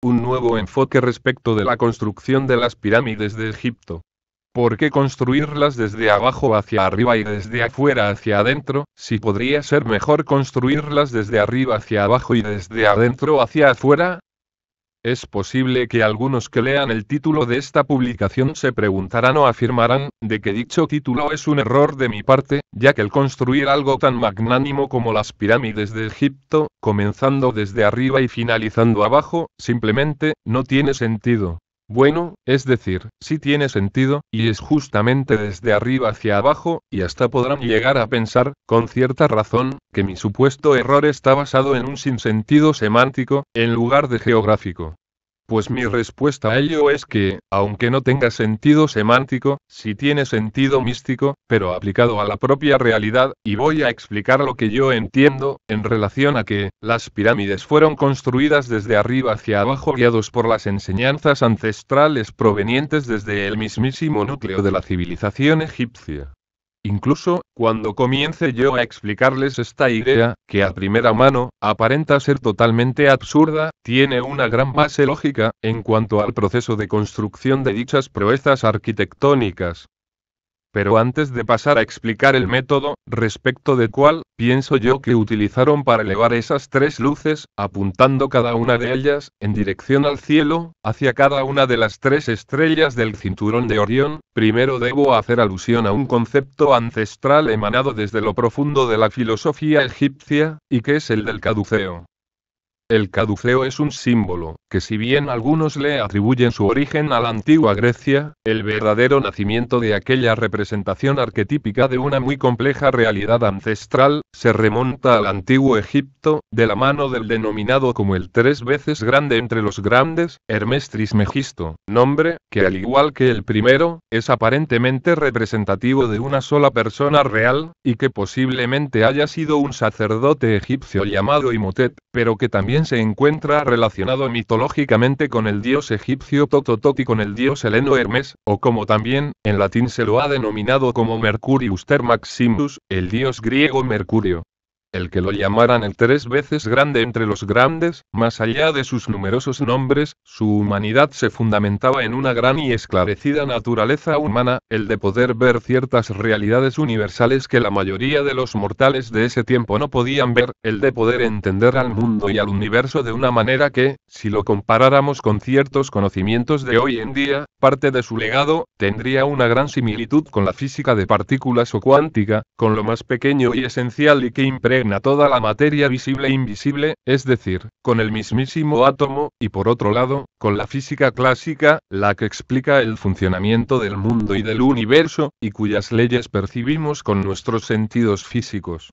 Un nuevo enfoque respecto de la construcción de las pirámides de Egipto. ¿Por qué construirlas desde abajo hacia arriba y desde afuera hacia adentro, si podría ser mejor construirlas desde arriba hacia abajo y desde adentro hacia afuera? Es posible que algunos que lean el título de esta publicación se preguntarán o afirmarán, de que dicho título es un error de mi parte, ya que el construir algo tan magnánimo como las pirámides de Egipto, comenzando desde arriba y finalizando abajo, simplemente, no tiene sentido. Bueno, es decir, sí tiene sentido, y es justamente desde arriba hacia abajo, y hasta podrán llegar a pensar, con cierta razón, que mi supuesto error está basado en un sinsentido semántico, en lugar de geográfico. Pues mi respuesta a ello es que, aunque no tenga sentido semántico, sí tiene sentido místico, pero aplicado a la propia realidad, y voy a explicar lo que yo entiendo, en relación a que, las pirámides fueron construidas desde arriba hacia abajo guiados por las enseñanzas ancestrales provenientes desde el mismísimo núcleo de la civilización egipcia. Incluso, cuando comience yo a explicarles esta idea, que a primera mano, aparenta ser totalmente absurda, tiene una gran base lógica, en cuanto al proceso de construcción de dichas proezas arquitectónicas. Pero antes de pasar a explicar el método, respecto de cuál, pienso yo que utilizaron para elevar esas tres luces, apuntando cada una de ellas, en dirección al cielo, hacia cada una de las tres estrellas del cinturón de Orión, primero debo hacer alusión a un concepto ancestral emanado desde lo profundo de la filosofía egipcia, y que es el del caduceo. El caduceo es un símbolo, que si bien algunos le atribuyen su origen a la antigua Grecia, el verdadero nacimiento de aquella representación arquetípica de una muy compleja realidad ancestral, se remonta al antiguo Egipto, de la mano del denominado como el tres veces grande entre los grandes, Hermes Trismegisto, nombre, que al igual que el primero, es aparentemente representativo de una sola persona real, y que posiblemente haya sido un sacerdote egipcio llamado Imhotep, pero que también se encuentra relacionado mitológicamente con el dios egipcio Tototot y con el dios heleno Hermes, o como también, en latín se lo ha denominado como Mercurius ter Maximus, el dios griego Mercurio. El que lo llamaran el tres veces grande entre los grandes, más allá de sus numerosos nombres, su humanidad se fundamentaba en una gran y esclarecida naturaleza humana, el de poder ver ciertas realidades universales que la mayoría de los mortales de ese tiempo no podían ver, el de poder entender al mundo y al universo de una manera que, si lo comparáramos con ciertos conocimientos de hoy en día, parte de su legado, tendría una gran similitud con la física de partículas o cuántica, con lo más pequeño y esencial y que impregna toda la materia visible e invisible, es decir, con el mismísimo átomo, y por otro lado, con la física clásica, la que explica el funcionamiento del mundo y del universo, y cuyas leyes percibimos con nuestros sentidos físicos.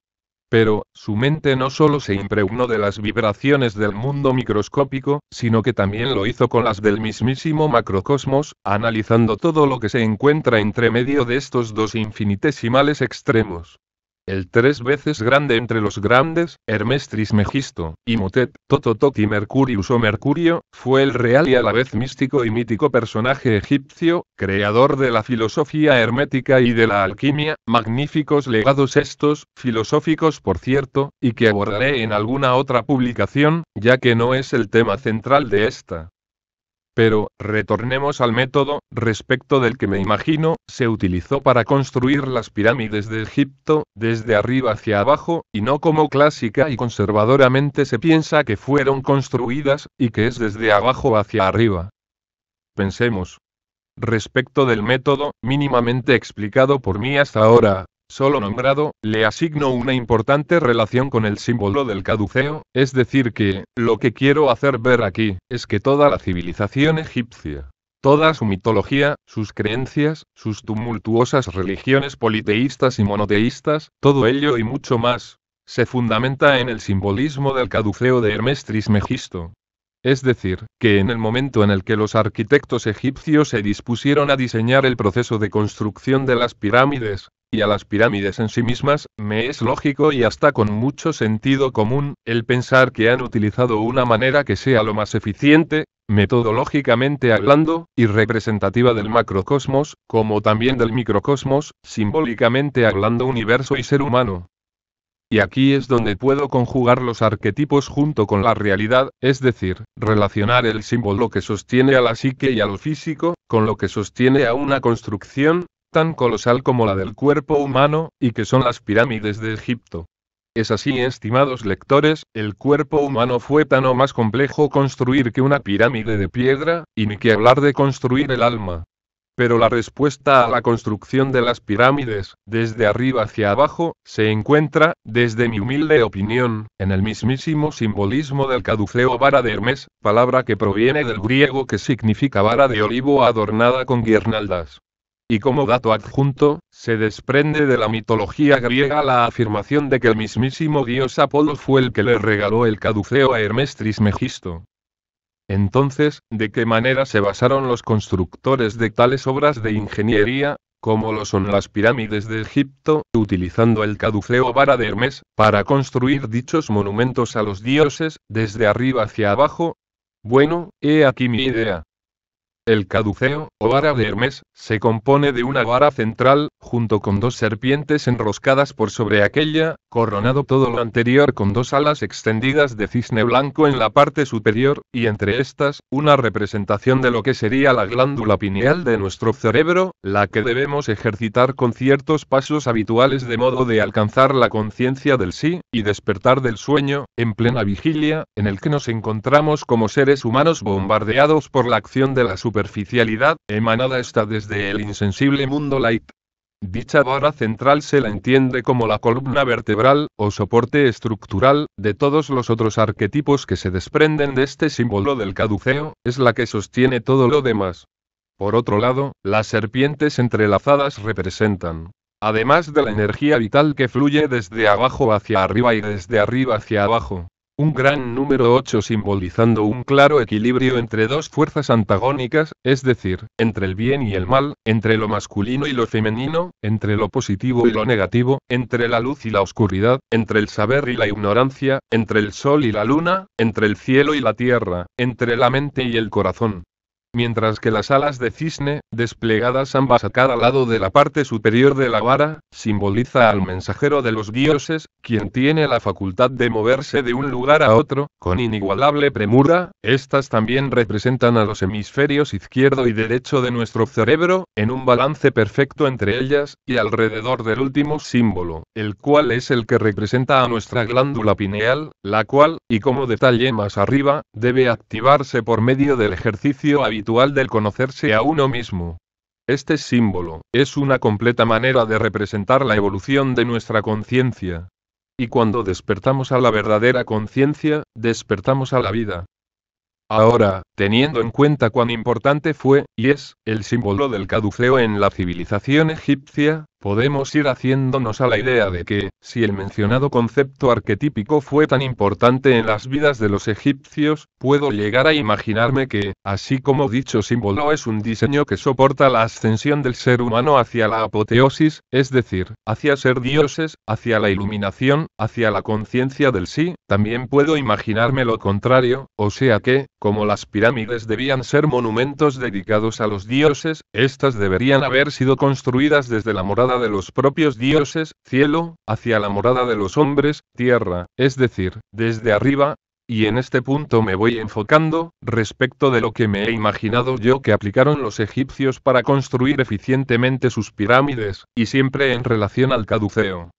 Pero, su mente no solo se impregnó de las vibraciones del mundo microscópico, sino que también lo hizo con las del mismísimo macrocosmos, analizando todo lo que se encuentra entre medio de estos dos infinitesimales extremos. El tres veces grande entre los grandes, Hermes Trismegisto, Imhotep, Tototot y Mercurius o Mercurio, fue el real y a la vez místico y mítico personaje egipcio, creador de la filosofía hermética y de la alquimia, magníficos legados estos, filosóficos por cierto, y que abordaré en alguna otra publicación, ya que no es el tema central de esta. Pero, retornemos al método, respecto del que me imagino, se utilizó para construir las pirámides de Egipto, desde arriba hacia abajo, y no como clásica y conservadoramente se piensa que fueron construidas, y que es desde abajo hacia arriba. Pensemos. Respecto del método, mínimamente explicado por mí hasta ahora, solo nombrado, le asigno una importante relación con el símbolo del caduceo, es decir que, lo que quiero hacer ver aquí, es que toda la civilización egipcia, toda su mitología, sus creencias, sus tumultuosas religiones politeístas y monoteístas, todo ello y mucho más, se fundamenta en el simbolismo del caduceo de Hermes Trismegisto. Es decir, que en el momento en el que los arquitectos egipcios se dispusieron a diseñar el proceso de construcción de las pirámides, y a las pirámides en sí mismas, me es lógico y hasta con mucho sentido común, el pensar que han utilizado una manera que sea lo más eficiente, metodológicamente hablando, y representativa del macrocosmos, como también del microcosmos, simbólicamente hablando universo y ser humano. Y aquí es donde puedo conjugar los arquetipos junto con la realidad, es decir, relacionar el símbolo que sostiene a la psique y a lo físico, con lo que sostiene a una construcción tan colosal como la del cuerpo humano, y que son las pirámides de Egipto. Es así, estimados lectores, el cuerpo humano fue tan o más complejo construir que una pirámide de piedra, y ni que hablar de construir el alma. Pero la respuesta a la construcción de las pirámides, desde arriba hacia abajo, se encuentra, desde mi humilde opinión, en el mismísimo simbolismo del caduceo vara de Hermes, palabra que proviene del griego que significa vara de olivo adornada con guirnaldas. Y como dato adjunto, se desprende de la mitología griega la afirmación de que el mismísimo dios Apolo fue el que le regaló el caduceo a Hermes Trismegisto. Entonces, ¿de qué manera se basaron los constructores de tales obras de ingeniería, como lo son las pirámides de Egipto, utilizando el caduceo vara de Hermes, para construir dichos monumentos a los dioses, desde arriba hacia abajo? Bueno, he aquí mi idea. El caduceo, o vara de Hermes, se compone de una vara central, junto con dos serpientes enroscadas por sobre aquella, coronado todo lo anterior con dos alas extendidas de cisne blanco en la parte superior, y entre estas, una representación de lo que sería la glándula pineal de nuestro cerebro, la que debemos ejercitar con ciertos pasos habituales de modo de alcanzar la conciencia del sí, y despertar del sueño, en plena vigilia, en el que nos encontramos como seres humanos bombardeados por la acción de la superficialidad, emanada está desde el insensible mundo light. Dicha vara central se la entiende como la columna vertebral, o soporte estructural, de todos los otros arquetipos que se desprenden de este símbolo del caduceo, es la que sostiene todo lo demás. Por otro lado, las serpientes entrelazadas representan, además de la energía vital que fluye desde abajo hacia arriba y desde arriba hacia abajo, un gran número 8 simbolizando un claro equilibrio entre dos fuerzas antagónicas, es decir, entre el bien y el mal, entre lo masculino y lo femenino, entre lo positivo y lo negativo, entre la luz y la oscuridad, entre el saber y la ignorancia, entre el sol y la luna, entre el cielo y la tierra, entre la mente y el corazón. Mientras que las alas de cisne, desplegadas ambas a cada lado de la parte superior de la vara, simboliza al mensajero de los dioses, quien tiene la facultad de moverse de un lugar a otro, con inigualable premura. Estas también representan a los hemisferios izquierdo y derecho de nuestro cerebro, en un balance perfecto entre ellas, y alrededor del último símbolo, el cual es el que representa a nuestra glándula pineal, la cual, y como detalle más arriba, debe activarse por medio del ejercicio habitual del conocerse a uno mismo. Este símbolo es una completa manera de representar la evolución de nuestra conciencia. Y cuando despertamos a la verdadera conciencia, despertamos a la vida. Ahora, teniendo en cuenta cuán importante fue, y es, el símbolo del caduceo en la civilización egipcia, podemos ir haciéndonos a la idea de que, si el mencionado concepto arquetípico fue tan importante en las vidas de los egipcios, puedo llegar a imaginarme que, así como dicho símbolo es un diseño que soporta la ascensión del ser humano hacia la apoteosis, es decir, hacia ser dioses, hacia la iluminación, hacia la conciencia del sí, también puedo imaginarme lo contrario, o sea que, como las pirámides debían ser monumentos dedicados a los dioses, estas deberían haber sido construidas desde la morada de los propios dioses, cielo, hacia la morada de los hombres, tierra, es decir, desde arriba. Y en este punto me voy enfocando, respecto de lo que me he imaginado yo que aplicaron los egipcios para construir eficientemente sus pirámides, y siempre en relación al caduceo.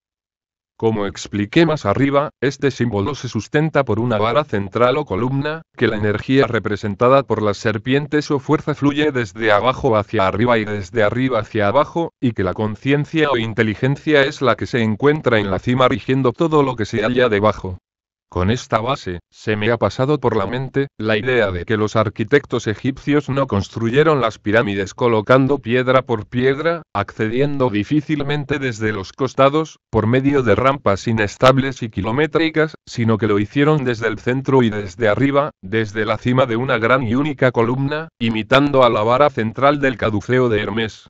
Como expliqué más arriba, este símbolo se sustenta por una vara central o columna, que la energía representada por las serpientes o fuerza fluye desde abajo hacia arriba y desde arriba hacia abajo, y que la conciencia o inteligencia es la que se encuentra en la cima rigiendo todo lo que se halla debajo. Con esta base, se me ha pasado por la mente, la idea de que los arquitectos egipcios no construyeron las pirámides colocando piedra por piedra, accediendo difícilmente desde los costados, por medio de rampas inestables y kilométricas, sino que lo hicieron desde el centro y desde arriba, desde la cima de una gran y única columna, imitando a la vara central del caduceo de Hermes.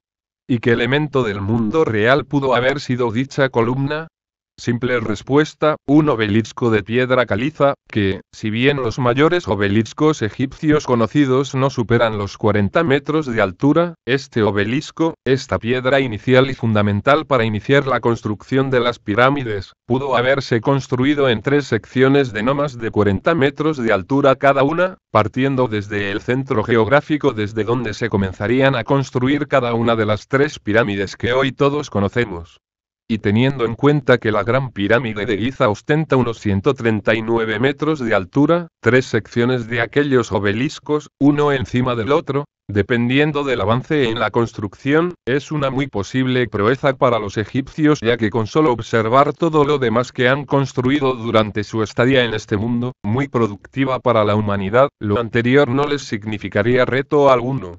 ¿Y qué elemento del mundo real pudo haber sido dicha columna? Simple respuesta, un obelisco de piedra caliza, que, si bien los mayores obeliscos egipcios conocidos no superan los 40 metros de altura, este obelisco, esta piedra inicial y fundamental para iniciar la construcción de las pirámides, pudo haberse construido en 3 secciones de no más de 40 metros de altura cada una, partiendo desde el centro geográfico desde donde se comenzarían a construir cada una de las 3 pirámides que hoy todos conocemos. Y teniendo en cuenta que la Gran Pirámide de Giza ostenta unos 139 metros de altura, 3 secciones de aquellos obeliscos, uno encima del otro, dependiendo del avance en la construcción, es una muy posible proeza para los egipcios, ya que con solo observar todo lo demás que han construido durante su estadía en este mundo, muy productiva para la humanidad, lo anterior no les significaría reto alguno.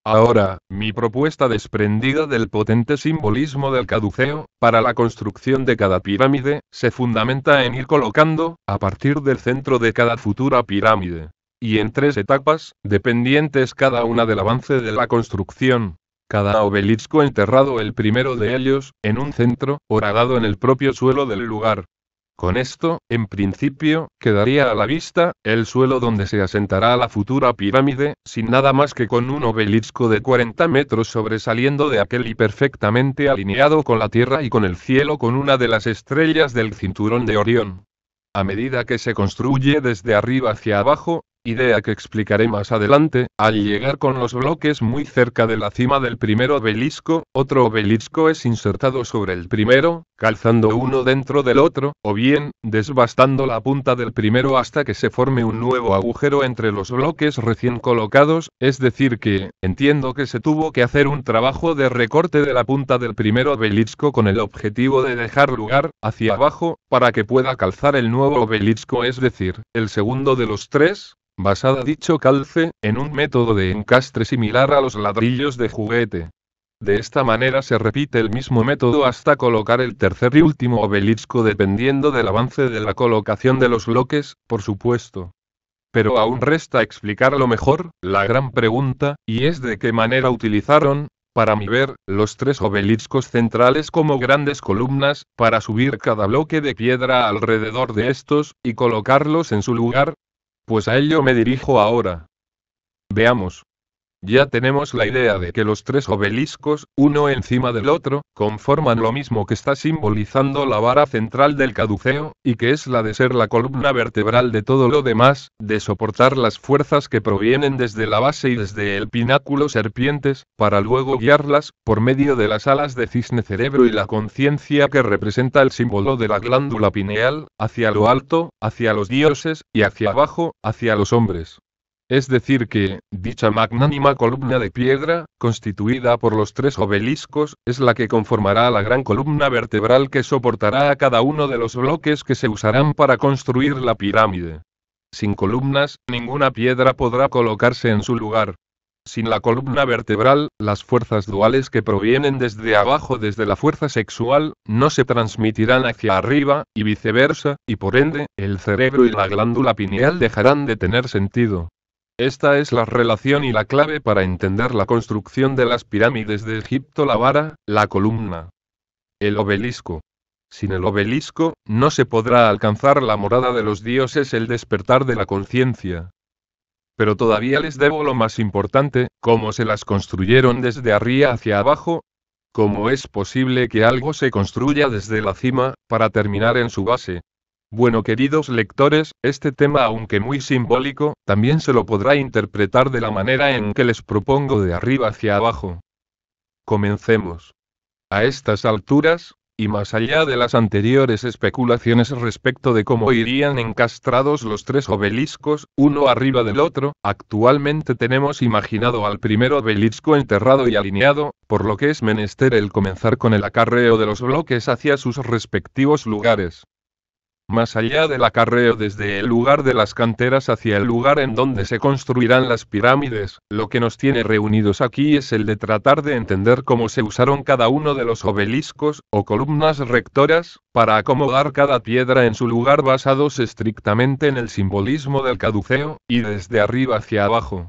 Ahora, mi propuesta desprendida del potente simbolismo del caduceo, para la construcción de cada pirámide, se fundamenta en ir colocando, a partir del centro de cada futura pirámide, y en 3 etapas, dependientes cada una del avance de la construcción, cada obelisco enterrado el primero de ellos, en un centro, horadado en el propio suelo del lugar. Con esto, en principio, quedaría a la vista, el suelo donde se asentará la futura pirámide, sin nada más que con un obelisco de 40 metros sobresaliendo de aquel y perfectamente alineado con la tierra y con el cielo con una de las estrellas del cinturón de Orión. A medida que se construye desde arriba hacia abajo, idea que explicaré más adelante, al llegar con los bloques muy cerca de la cima del primer obelisco, otro obelisco es insertado sobre el primero, calzando uno dentro del otro, o bien, desbastando la punta del primero hasta que se forme un nuevo agujero entre los bloques recién colocados, es decir que, entiendo que se tuvo que hacer un trabajo de recorte de la punta del primer obelisco con el objetivo de dejar lugar, hacia abajo, para que pueda calzar el nuevo obelisco, es decir, el segundo de los 3, basada dicho calce, en un método de encastre similar a los ladrillos de juguete. De esta manera se repite el mismo método hasta colocar el tercer y último obelisco dependiendo del avance de la colocación de los bloques, por supuesto. Pero aún resta explicar lo mejor, la gran pregunta, y es de qué manera utilizaron, para mi ver, los 3 obeliscos centrales como grandes columnas, para subir cada bloque de piedra alrededor de estos, y colocarlos en su lugar. Pues a ello me dirijo ahora. Veamos. Ya tenemos la idea de que los 3 obeliscos, uno encima del otro, conforman lo mismo que está simbolizando la vara central del caduceo, y que es la de ser la columna vertebral de todo lo demás, de soportar las fuerzas que provienen desde la base y desde el pináculo serpientes, para luego guiarlas, por medio de las alas de cisne cerebro y la conciencia que representa el símbolo de la glándula pineal, hacia lo alto, hacia los dioses, y hacia abajo, hacia los hombres. Es decir que, dicha magnánima columna de piedra, constituida por los 3 obeliscos, es la que conformará la gran columna vertebral que soportará a cada uno de los bloques que se usarán para construir la pirámide. Sin columnas, ninguna piedra podrá colocarse en su lugar. Sin la columna vertebral, las fuerzas duales que provienen desde abajo desde la fuerza sexual, no se transmitirán hacia arriba, y viceversa, y por ende, el cerebro y la glándula pineal dejarán de tener sentido. Esta es la relación y la clave para entender la construcción de las pirámides de Egipto: la vara, la columna. El obelisco. Sin el obelisco, no se podrá alcanzar la morada de los dioses, el despertar de la conciencia. Pero todavía les debo lo más importante: cómo se las construyeron desde arriba hacia abajo. ¿Cómo es posible que algo se construya desde la cima, para terminar en su base? Bueno, queridos lectores, este tema, aunque muy simbólico, también se lo podrá interpretar de la manera en que les propongo, de arriba hacia abajo. Comencemos. A estas alturas, y más allá de las anteriores especulaciones respecto de cómo irían encastrados los 3 obeliscos, uno arriba del otro, actualmente tenemos imaginado al primer obelisco enterrado y alineado, por lo que es menester el comenzar con el acarreo de los bloques hacia sus respectivos lugares. Más allá del acarreo desde el lugar de las canteras hacia el lugar en donde se construirán las pirámides, lo que nos tiene reunidos aquí es el de tratar de entender cómo se usaron cada uno de los obeliscos, o columnas rectoras, para acomodar cada piedra en su lugar basados estrictamente en el simbolismo del caduceo, y desde arriba hacia abajo.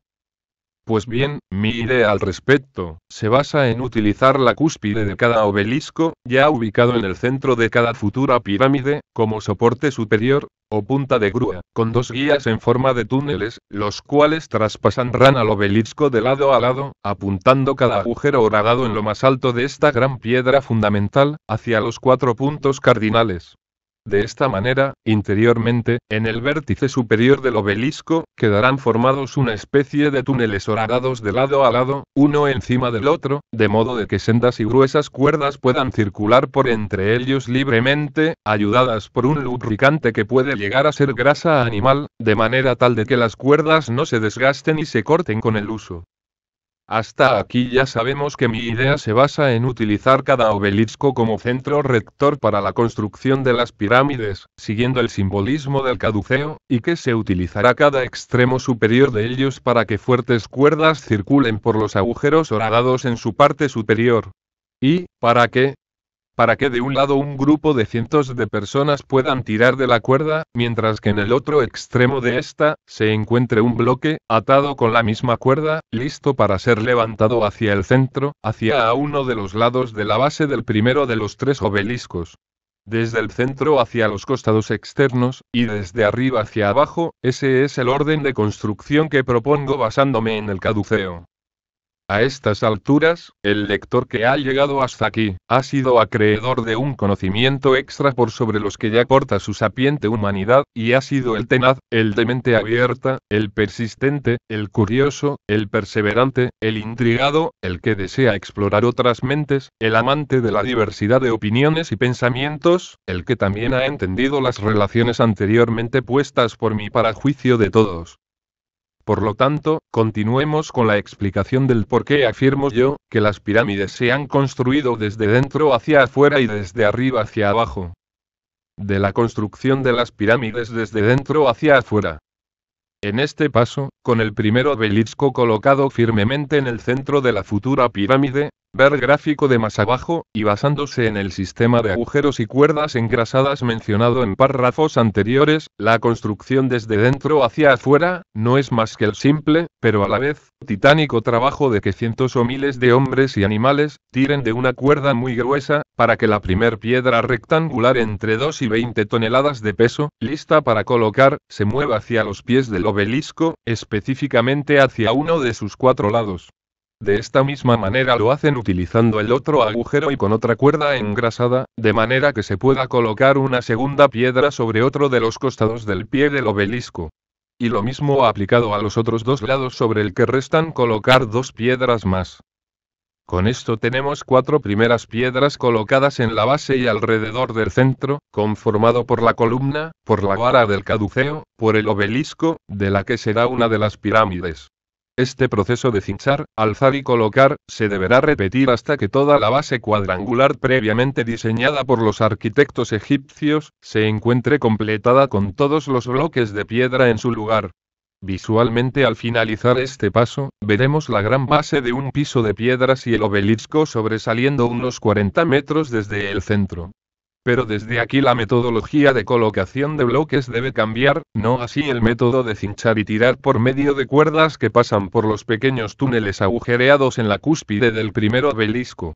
Pues bien, mi idea al respecto, se basa en utilizar la cúspide de cada obelisco, ya ubicado en el centro de cada futura pirámide, como soporte superior, o punta de grúa, con dos guías en forma de túneles, los cuales traspasan al obelisco de lado a lado, apuntando cada agujero horadado en lo más alto de esta gran piedra fundamental, hacia los 4 puntos cardinales. De esta manera, interiormente, en el vértice superior del obelisco, quedarán formados una especie de túneles horadados de lado a lado, uno encima del otro, de modo de que sendas y gruesas cuerdas puedan circular por entre ellos libremente, ayudadas por un lubricante que puede llegar a ser grasa animal, de manera tal de que las cuerdas no se desgasten y se corten con el uso. Hasta aquí ya sabemos que mi idea se basa en utilizar cada obelisco como centro rector para la construcción de las pirámides, siguiendo el simbolismo del caduceo, y que se utilizará cada extremo superior de ellos para que fuertes cuerdas circulen por los agujeros horadados en su parte superior. ¿Y, para qué? Para que de un lado un grupo de cientos de personas puedan tirar de la cuerda, mientras que en el otro extremo de esta, se encuentre un bloque, atado con la misma cuerda, listo para ser levantado hacia el centro, hacia a uno de los lados de la base del primero de los 3 obeliscos. Desde el centro hacia los costados externos, y desde arriba hacia abajo, ese es el orden de construcción que propongo basándome en el caduceo. A estas alturas, el lector que ha llegado hasta aquí, ha sido acreedor de un conocimiento extra por sobre los que ya porta su sapiente humanidad, y ha sido el tenaz, el de mente abierta, el persistente, el curioso, el perseverante, el intrigado, el que desea explorar otras mentes, el amante de la diversidad de opiniones y pensamientos, el que también ha entendido las relaciones anteriormente puestas por mí para juicio de todos. Por lo tanto, continuemos con la explicación del por qué afirmo yo, que las pirámides se han construido desde dentro hacia afuera y desde arriba hacia abajo. De la construcción de las pirámides desde dentro hacia afuera. En este paso, con el primer obelisco colocado firmemente en el centro de la futura pirámide, ver gráfico de más abajo, y basándose en el sistema de agujeros y cuerdas engrasadas mencionado en párrafos anteriores, la construcción desde dentro hacia afuera, no es más que el simple, pero a la vez, titánico trabajo de que cientos o miles de hombres y animales, tiren de una cuerda muy gruesa, para que la primer piedra rectangular entre 2 y 20 toneladas de peso, lista para colocar, se mueva hacia los pies del obelisco, específicamente hacia uno de sus 4 lados. De esta misma manera lo hacen utilizando el otro agujero y con otra cuerda engrasada, de manera que se pueda colocar una segunda piedra sobre otro de los costados del pie del obelisco. Y lo mismo aplicado a los otros 2 lados sobre el que restan colocar 2 piedras más. Con esto tenemos 4 primeras piedras colocadas en la base y alrededor del centro, conformado por la columna, por la vara del caduceo, por el obelisco, de la que será una de las pirámides. Este proceso de cinchar, alzar y colocar, se deberá repetir hasta que toda la base cuadrangular previamente diseñada por los arquitectos egipcios, se encuentre completada con todos los bloques de piedra en su lugar. Visualmente al finalizar este paso, veremos la gran base de un piso de piedras y el obelisco sobresaliendo unos 40 metros desde el centro. Pero desde aquí la metodología de colocación de bloques debe cambiar, no así el método de cinchar y tirar por medio de cuerdas que pasan por los pequeños túneles agujereados en la cúspide del primer obelisco.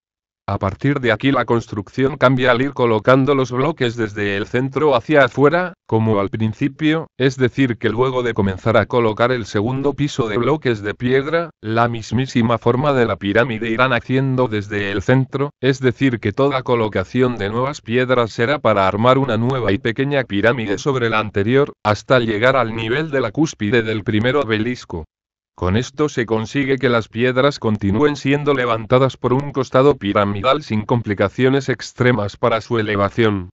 A partir de aquí la construcción cambia al ir colocando los bloques desde el centro hacia afuera, como al principio, es decir que luego de comenzar a colocar el segundo piso de bloques de piedra, la mismísima forma de la pirámide irá naciendo desde el centro, es decir que toda colocación de nuevas piedras será para armar una nueva y pequeña pirámide sobre la anterior, hasta llegar al nivel de la cúspide del primer obelisco. Con esto se consigue que las piedras continúen siendo levantadas por un costado piramidal sin complicaciones extremas para su elevación.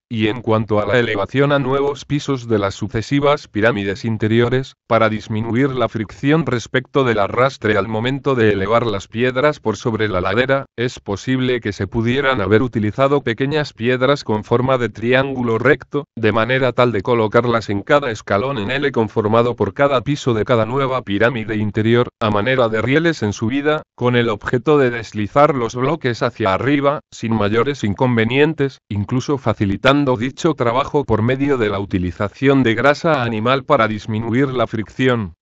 Y en cuanto a la elevación a nuevos pisos de las sucesivas pirámides interiores, para disminuir la fricción respecto del arrastre al momento de elevar las piedras por sobre la ladera, es posible que se pudieran haber utilizado pequeñas piedras con forma de triángulo recto, de manera tal de colocarlas en cada escalón en L conformado por cada piso de cada nueva pirámide interior, a manera de rieles en subida, con el objeto de deslizar los bloques hacia arriba, sin mayores inconvenientes, incluso facilitando dicho trabajo por medio de la utilización de grasa animal para disminuir la fricción.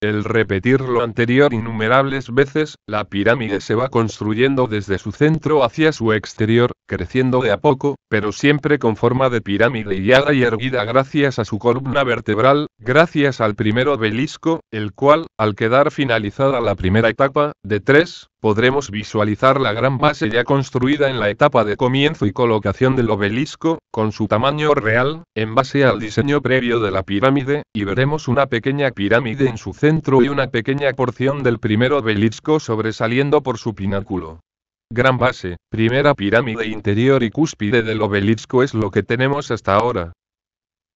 El repetir lo anterior innumerables veces, la pirámide se va construyendo desde su centro hacia su exterior, creciendo de a poco, pero siempre con forma de pirámide hilada y erguida gracias a su columna vertebral, gracias al primer obelisco, el cual, al quedar finalizada la primera etapa, de 3, podremos visualizar la gran base ya construida en la etapa de comienzo y colocación del obelisco, con su tamaño real, en base al diseño previo de la pirámide, y veremos una pequeña pirámide en su centro y una pequeña porción del primer obelisco sobresaliendo por su pináculo. Gran base, primera pirámide interior y cúspide del obelisco es lo que tenemos hasta ahora.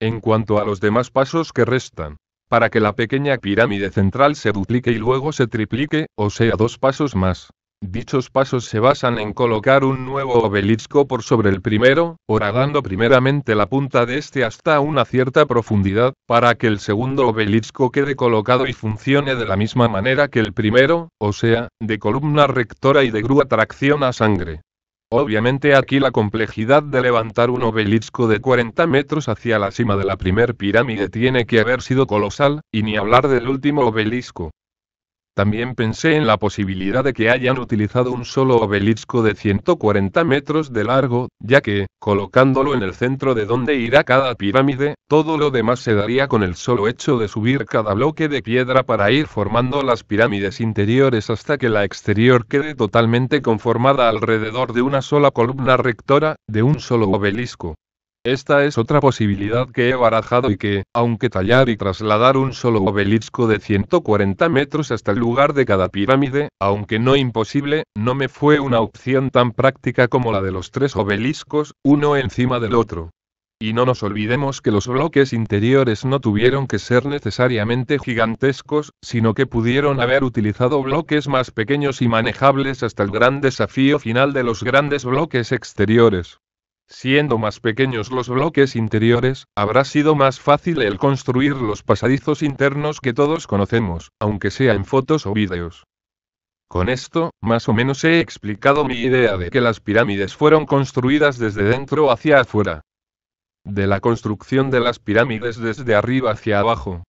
En cuanto a los demás pasos que restan, para que la pequeña pirámide central se duplique y luego se triplique, o sea 2 pasos más. Dichos pasos se basan en colocar un nuevo obelisco por sobre el primero, horadando primeramente la punta de este hasta una cierta profundidad, para que el segundo obelisco quede colocado y funcione de la misma manera que el primero, o sea, de columna rectora y de grúa tracción a sangre. Obviamente aquí la complejidad de levantar un obelisco de 40 metros hacia la cima de la primer pirámide tiene que haber sido colosal, y ni hablar del último obelisco. También pensé en la posibilidad de que hayan utilizado un solo obelisco de 140 metros de largo, ya que, colocándolo en el centro de donde irá cada pirámide, todo lo demás se daría con el solo hecho de subir cada bloque de piedra para ir formando las pirámides interiores hasta que la exterior quede totalmente conformada alrededor de una sola columna rectora, de un solo obelisco. Esta es otra posibilidad que he barajado y que, aunque tallar y trasladar un solo obelisco de 140 metros hasta el lugar de cada pirámide, aunque no imposible, no me fue una opción tan práctica como la de los 3 obeliscos, uno encima del otro. Y no nos olvidemos que los bloques interiores no tuvieron que ser necesariamente gigantescos, sino que pudieron haber utilizado bloques más pequeños y manejables hasta el gran desafío final de los grandes bloques exteriores. Siendo más pequeños los bloques interiores, habrá sido más fácil el construir los pasadizos internos que todos conocemos, aunque sea en fotos o vídeos. Con esto, más o menos he explicado mi idea de que las pirámides fueron construidas desde dentro hacia afuera. De la construcción de las pirámides desde arriba hacia abajo.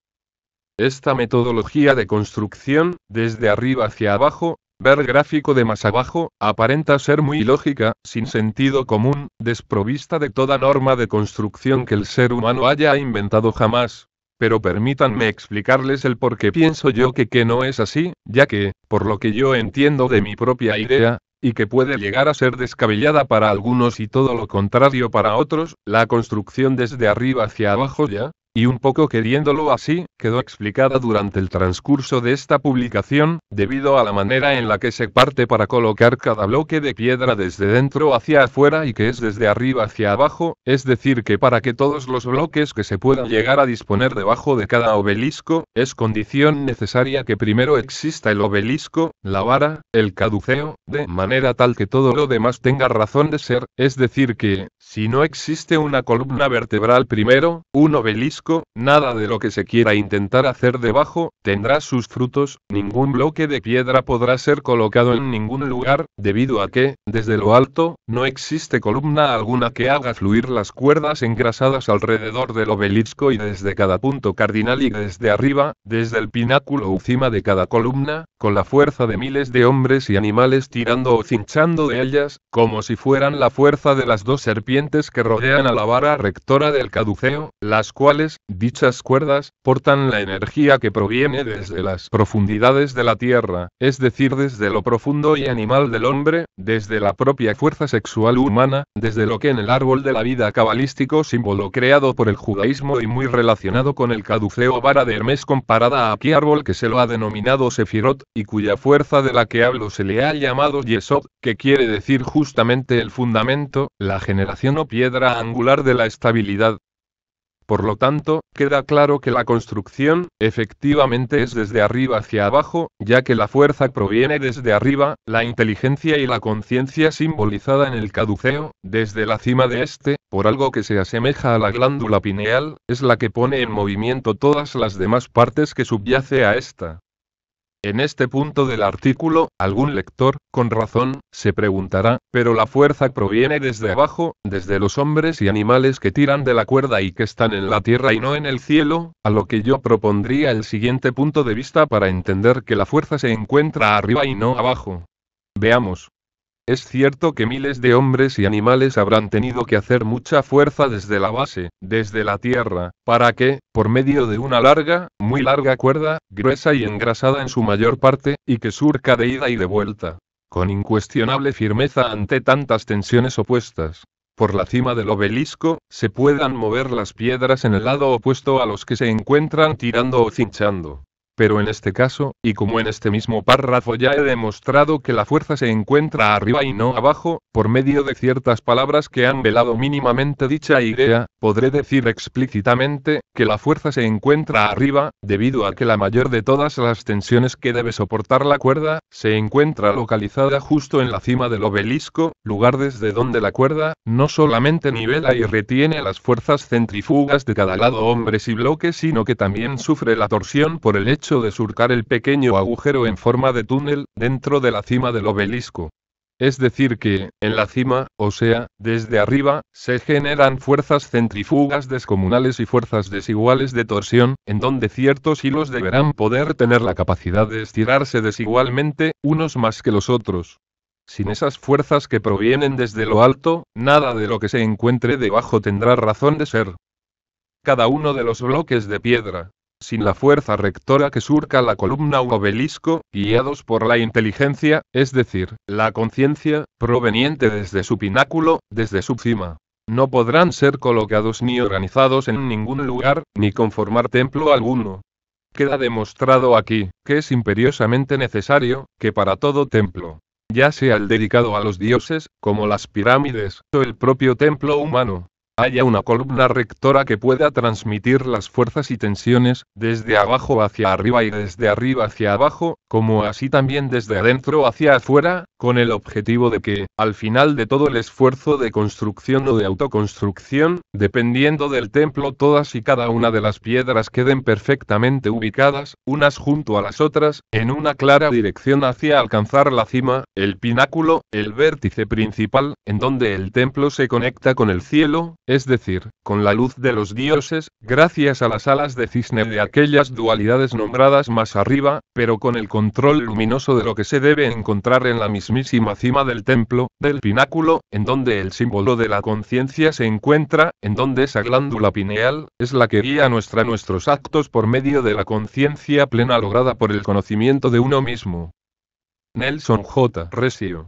Esta metodología de construcción, desde arriba hacia abajo, ver gráfico de más abajo, aparenta ser muy ilógica, sin sentido común, desprovista de toda norma de construcción que el ser humano haya inventado jamás. Pero permítanme explicarles el por qué pienso yo que no es así, ya que, por lo que yo entiendo de mi propia idea, y que puede llegar a ser descabellada para algunos y todo lo contrario para otros, la construcción desde arriba hacia abajo ya, y un poco queriéndolo así, quedó explicada durante el transcurso de esta publicación, debido a la manera en la que se parte para colocar cada bloque de piedra desde dentro hacia afuera y que es desde arriba hacia abajo, es decir que para que todos los bloques que se puedan llegar a disponer debajo de cada obelisco, es condición necesaria que primero exista el obelisco, la vara, el caduceo, de manera tal que todo lo demás tenga razón de ser, es decir que, si no existe una columna vertebral primero, un obelisco, nada de lo que se quiera intentar hacer debajo, tendrá sus frutos, ningún bloque de piedra podrá ser colocado en ningún lugar, debido a que, desde lo alto, no existe columna alguna que haga fluir las cuerdas engrasadas alrededor del obelisco y desde cada punto cardinal y desde arriba, desde el pináculo o cima de cada columna, con la fuerza de miles de hombres y animales tirando o cinchando de ellas, como si fueran la fuerza de las 2 serpientes que rodean a la vara rectora del caduceo, las cuales, dichas cuerdas, portan la energía que proviene desde las profundidades de la tierra, es decir desde lo profundo y animal del hombre, desde la propia fuerza sexual humana, desde lo que en el árbol de la vida cabalístico símbolo creado por el judaísmo y muy relacionado con el caduceo vara de Hermes comparada a aquel árbol que se lo ha denominado Sefirot, y cuya fuerza de la que hablo se le ha llamado Yesod, que quiere decir justamente el fundamento, la generación o piedra angular de la estabilidad. Por lo tanto, queda claro que la construcción, efectivamente es desde arriba hacia abajo, ya que la fuerza proviene desde arriba, la inteligencia y la conciencia simbolizada en el caduceo, desde la cima de este, por algo que se asemeja a la glándula pineal, es la que pone en movimiento todas las demás partes que subyace a esta. En este punto del artículo, algún lector, con razón, se preguntará, pero la fuerza proviene desde abajo, desde los hombres y animales que tiran de la cuerda y que están en la tierra y no en el cielo, a lo que yo propondría el siguiente punto de vista para entender que la fuerza se encuentra arriba y no abajo. Veamos. Es cierto que miles de hombres y animales habrán tenido que hacer mucha fuerza desde la base, desde la tierra, para que, por medio de una larga, muy larga cuerda, gruesa y engrasada en su mayor parte, y que surca de ida y de vuelta, con incuestionable firmeza ante tantas tensiones opuestas, por la cima del obelisco, se puedan mover las piedras en el lado opuesto a los que se encuentran tirando o cinchando. Pero en este caso, y como en este mismo párrafo ya he demostrado que la fuerza se encuentra arriba y no abajo, por medio de ciertas palabras que han velado mínimamente dicha idea, podré decir explícitamente, que la fuerza se encuentra arriba, debido a que la mayor de todas las tensiones que debe soportar la cuerda, se encuentra localizada justo en la cima del obelisco, lugar desde donde la cuerda, no solamente nivela y retiene las fuerzas centrífugas de cada lado hombres y bloques, sino que también sufre la torsión por el hecho de surcar el pequeño agujero en forma de túnel, dentro de la cima del obelisco. Es decir que, en la cima, o sea, desde arriba, se generan fuerzas centrífugas descomunales y fuerzas desiguales de torsión, en donde ciertos hilos deberán poder tener la capacidad de estirarse desigualmente, unos más que los otros. Sin esas fuerzas que provienen desde lo alto, nada de lo que se encuentre debajo tendrá razón de ser. Cada uno de los bloques de piedra, sin la fuerza rectora que surca la columna u obelisco, guiados por la inteligencia, es decir, la conciencia, proveniente desde su pináculo, desde su cima, no podrán ser colocados ni organizados en ningún lugar, ni conformar templo alguno. Queda demostrado aquí, que es imperiosamente necesario, que para todo templo, ya sea el dedicado a los dioses, como las pirámides, o el propio templo humano, haya una columna rectora que pueda transmitir las fuerzas y tensiones, desde abajo hacia arriba y desde arriba hacia abajo, como así también desde adentro hacia afuera, con el objetivo de que, al final de todo el esfuerzo de construcción o de autoconstrucción, dependiendo del templo, todas y cada una de las piedras queden perfectamente ubicadas, unas junto a las otras, en una clara dirección hacia alcanzar la cima, el pináculo, el vértice principal, en donde el templo se conecta con el cielo, es decir, con la luz de los dioses, gracias a las alas de cisne de aquellas dualidades nombradas más arriba, pero con el control luminoso de lo que se debe encontrar en la mismísima cima del templo, del pináculo, en donde el símbolo de la conciencia se encuentra, en donde esa glándula pineal, es la que guía nuestros actos por medio de la conciencia plena lograda por el conocimiento de uno mismo. Nelson J. Recio.